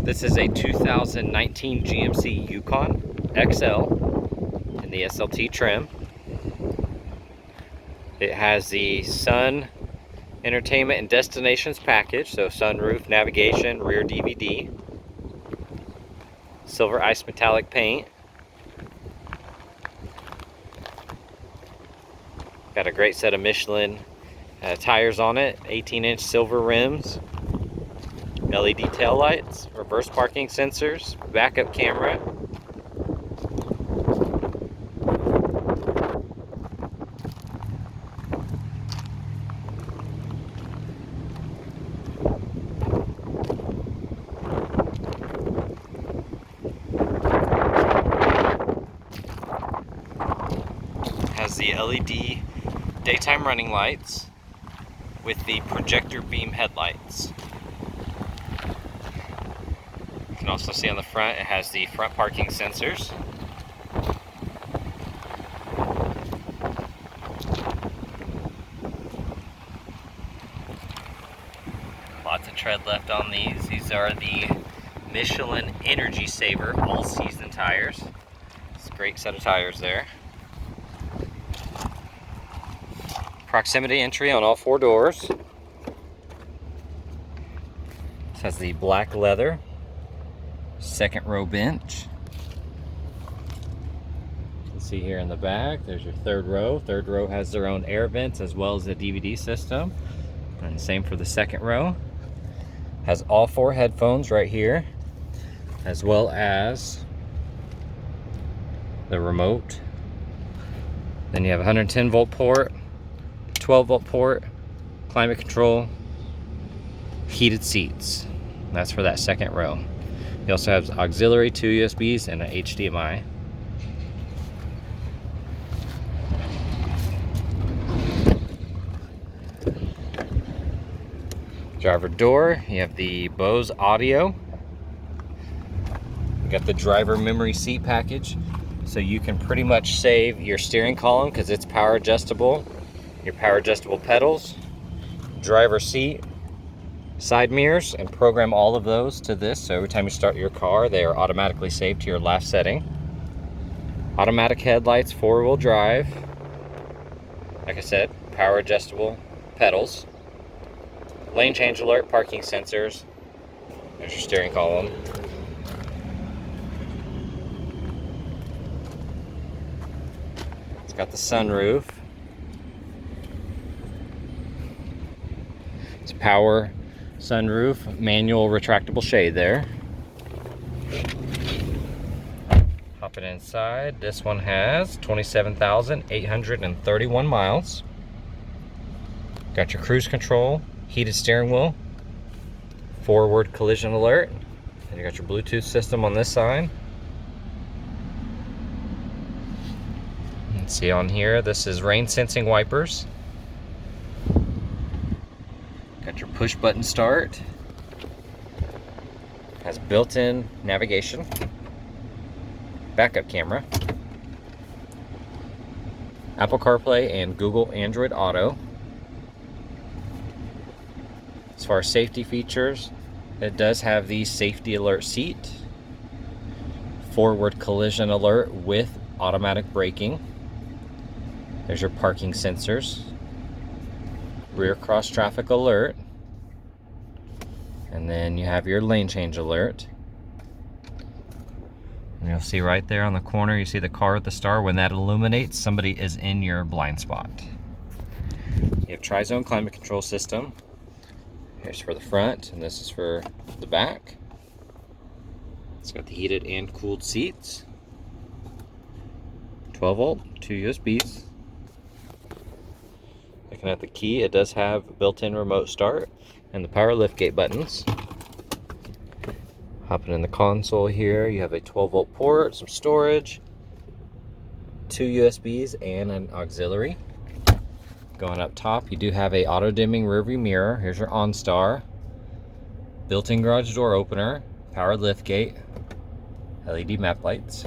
This is a 2019 GMC Yukon XL in the SLT trim. It has the Sun Entertainment and Destinations package, so sunroof, navigation, rear DVD, silver ice metallic paint. Got a great set of Michelin tires on it, 18-inch silver rims, LED tail lights, reverse parking sensors, backup camera. Has the LED daytime running lights with the projector beam headlights. You can also see on the front it has the front parking sensors. Lots of tread left on these. These are the Michelin Energy Saver all-season tires. It's a great set of tires there. Proximity entry on all four doors. This has the black leather second row bench. You can see here in the back, there's your third row. Third row has their own air vents as well as a DVD system. And same for the second row. Has all four headphones right here, as well as the remote. Then you have a 110 volt port, 12 volt port, climate control, heated seats. That's for that second row. You also have auxiliary, 2 USBs, and an HDMI. Driver door, you have the Bose audio. You got the driver memory seat package, so you can pretty much save your steering column because it's power adjustable. Your power adjustable pedals, driver seat, side mirrors, and program all of those to this, so every time you start your car they are automatically saved to your last setting. Automatic headlights, 4-wheel drive, like I said, power adjustable pedals, lane change alert, parking sensors. There's your steering column. It's got the sunroof. It's power sunroof, manual retractable shade there. Hopping inside, this one has 27,831 miles. Got your cruise control, heated steering wheel, forward collision alert, and you got your Bluetooth system on this side. Let's see on here, this is rain sensing wipers. Got your push button start. Has built-in navigation. Backup camera. Apple CarPlay and Google Android Auto. As far as safety features, it does have the safety alert seat. Forward collision alert with automatic braking. There's your parking sensors. Rear cross traffic alert, and then you have your lane change alert. And you'll see right there on the corner, you see the car with the star. When that illuminates, somebody is in your blind spot. You have tri-zone climate control system. Here's for the front, and this is for the back. It's got the heated and cooled seats. 12 volt, 2 USBs. Looking at the key, it does have built-in remote start and the power liftgate buttons. Hopping in the console here, you have a 12 volt port, some storage, 2 USBs, and an auxiliary. Going up top, you do have a auto dimming rearview mirror. Here's your ONSTAR, built-in garage door opener, power liftgate, LED map lights.